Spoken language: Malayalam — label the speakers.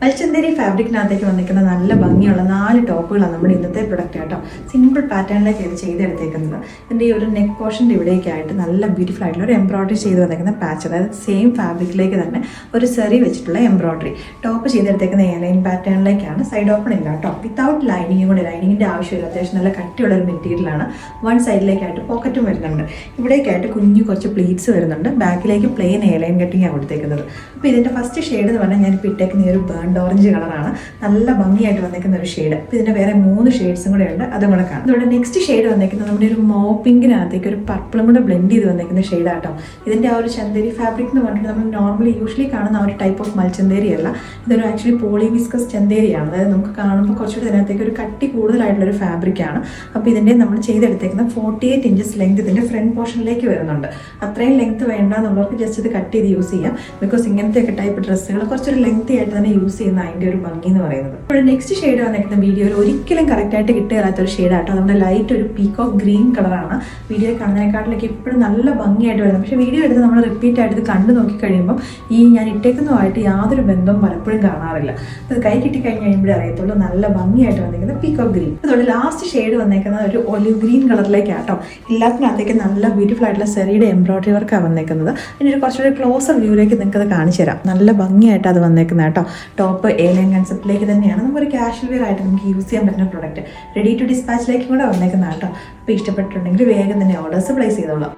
Speaker 1: മൽച്ചന്തേരി ഫാബ്രിക്കിനകത്തേക്ക് വന്നിരിക്കുന്ന നല്ല ഭംഗിയുള്ള 4 ടോപ്പുകളാണ് നമ്മുടെ ഇന്നത്തെ പ്രൊഡക്റ്റ് കേട്ടോ. സിമ്പിൾ പാറ്റേണിലേക്ക് ഇത് ചെയ്തെടുത്തേക്കുന്നത്. ഇതിൻ്റെ ഈ ഒരു നെക്ക് പോർഷൻ്റെ ഇവിടേക്കായിട്ട് നല്ല ബ്യൂട്ടിഫുൾ ആയിട്ടുള്ള ഒരു എംബ്രോയിഡറി ചെയ്ത് വന്നിരിക്കുന്ന പാച്ച്, അതായത് സെയിം ഫാബ്രിക്കിലേക്ക് തന്നെ ഒരു സെറി വെച്ചിട്ടുള്ള എംബ്രോയിഡറി ടോപ്പ് ചെയ്തെടുത്തേക്കുന്ന എയർലൈൻ പാറ്റേണിലേക്കാണ്. സൈഡ് ഓപ്പൺ ഇല്ല കേട്ടോ, വിത്തൗട്ട് ലൈനിങ്ങും കൂടെ. ലൈനിങ്ങിൻ്റെ ആവശ്യമില്ല, അത്യാവശ്യം നല്ല കട്ടിയുള്ള ഒരു മെറ്റീരിയലാണ്. വൺ സൈഡിലേക്കായിട്ട് പോക്കറ്റും വരുന്നുണ്ട്, ഇവിടേക്കായിട്ട് കുറച്ച് പ്ലീറ്റ്സ് വരുന്നുണ്ട്. ബാക്കിലേക്ക് പ്ലെയിൻ എയർലൈൻ കട്ടിങ്ങാണ് കൊടുത്തേക്കുന്നത്. അപ്പോൾ ഇതിൻ്റെ ഫസ്റ്റ് ഷെയ്ഡ് എന്ന് പറഞ്ഞാൽ ഞാനിപ്പോൾ ഇട്ടേക്കുന്ന ഈ ഒരു ബേൺഡ് ഓറഞ്ച് കളറാണ്. നല്ല ഭംഗിയായിട്ട് വന്നിരിക്കുന്ന ഒരു ഷെയ്ഡ്. അപ്പോൾ ഇതിൻ്റെ വേറെ 3 ഷെയ്ഡ്സും കൂടെ ഉണ്ട്, അതും കൂടെ കാണാം. ഇവിടെ നെക്സ്റ്റ് ഷെയ്ഡ് വന്നിരിക്കുന്നത് നമ്മുടെ ഒരു മോപ്പിങ്കിനകത്തേക്ക് ഒരു പർപ്പിളും കൂടെ ബ്ലെൻഡ് ചെയ്ത് വന്നിരിക്കുന്ന ഷെയ്ഡാട്ടോ. ഇതിൻ്റെ ആ ഒരു ചന്തേരി ഫാബ്രിക് എന്ന് പറഞ്ഞിട്ട് നമ്മൾ യൂഷ്വലി കാണുന്ന ആ ഒരു ടൈപ്പ് ഓഫ് മൽച്ചന്തേരി അല്ല, ഇതൊരു ആക്ച്വലി പോളിവിസ്കസ് ചന്തേരിയാണ്. അതായത് നമുക്ക് കാണുമ്പോൾ കുറച്ചുകൂടി ഇതിനകത്തേക്ക് ഒരു കട്ടി കൂടുതലായിട്ടുള്ളൊരു ഫാബ്രിക്കാണ്. അപ്പോൾ ഇതിൻ്റെ നമ്മൾ ചെയ്തെടുത്തേക്കുന്ന 48 ഇഞ്ചസ് ലെങ്ത് ഇതിൻ്റെ ഫ്രണ്ട് പോർഷനിലേക്ക് വരുന്നുണ്ട്. അത്രയും ലെങ്ത് വേണ്ട എന്നുള്ളവർക്ക് ജസ്റ്റ് ഇത് കട്ട് ചെയ്ത് യൂസ് ചെയ്യാം. ബിക്കോസ് ഇങ്ങനത്തെയൊക്കെ ടൈപ്പ് ഡ്രസ്സുകൾ കുറച്ചൊരു ലെങ്തി ആയിട്ട് തന്നെ യൂസ് ചെയ്യുന്ന അതിൻ്റെ ഒരു ഭംഗി എന്ന് പറയുന്നത്. ഇവിടെ നെക്സ്റ്റ് ഷെയ്ഡ് വന്നിരിക്കുന്ന വീഡിയോയിൽ ഒരിക്കലും കറക്റ്റായിട്ട് കിട്ടുകയില്ലാത്തൊരു ഷെയ്ഡാട്ടോ. നമ്മുടെ ലൈറ്റ് ഒരു പീകോക്ക് ഗ്രീൻ കളറാണ്. വീഡിയോ കാണുന്നതിനെക്കാട്ടിലേക്ക് ഇപ്പോഴും നല്ല ഭംഗിയായിട്ട് വരുന്നത്. പക്ഷേ വീഡിയോ എടുത്ത് നമ്മൾ റിപ്പീറ്റ് ആയിട്ട് ഇത് കണ്ടു നോക്കി കഴിയുമ്പോൾ ഈ ഞാൻ ഇട്ടേക്കുന്നതുമായിട്ട് യാതൊരു ബന്ധവും പലപ്പോഴും കാണാറില്ല. അത് കൈ കിട്ടിക്കഴിഞ്ഞ് കഴിയുമ്പോഴേ അറിയത്തുള്ളൂ നല്ല ഭംഗിയായിട്ട് വന്നിരിക്കുന്നത് പീകോക്ക് ഗ്രീൻ. അതുകൊണ്ട് ലാസ്റ്റ് ഷെയ്ഡ് വന്നേക്കുന്നത് ഒരു ഒലിവ് ഗ്രീൻ കളറിലേക്കാട്ടോ. എല്ലാത്തിനകത്തേക്ക് നല്ല ബ്യൂട്ടിഫുൾ ആയിട്ടുള്ള സെറിയുടെ എംബ്രോയിഡറി വർക്കാണ് വന്നേക്കുന്നത്. അതിൻ്റെ കുറച്ചുകൂടി ക്ലോസർ വ്യൂയിലേക്ക് നിങ്ങൾക്ക് അത് കാണിച്ചു തരാം. നല്ല ഭംഗിയായിട്ട് അത് വന്നേക്കുന്നത് കേട്ടോ. ടോപ്പ് എയർലൈൻ കൺസെപ്റ്റിലേക്ക് തന്നെയാണ്. നമുക്കൊരു കാഷ്വൽ വെയർ ആയിട്ട് നമുക്ക് യൂസ് ചെയ്യാൻ പറ്റുന്ന പ്രൊഡക്റ്റ്. റെഡി ടു ഡിസ്പാച്ചിലേക്കും കൂടെ വന്നേക്കുന്ന കേട്ടോ. അപ്പോൾ ഇഷ്ടപ്പെട്ടിട്ടുണ്ടെങ്കിൽ വേഗം തന്നെ ഓർഡേഴ്സ് പ്ലേസ് ചെയ്തോളാം.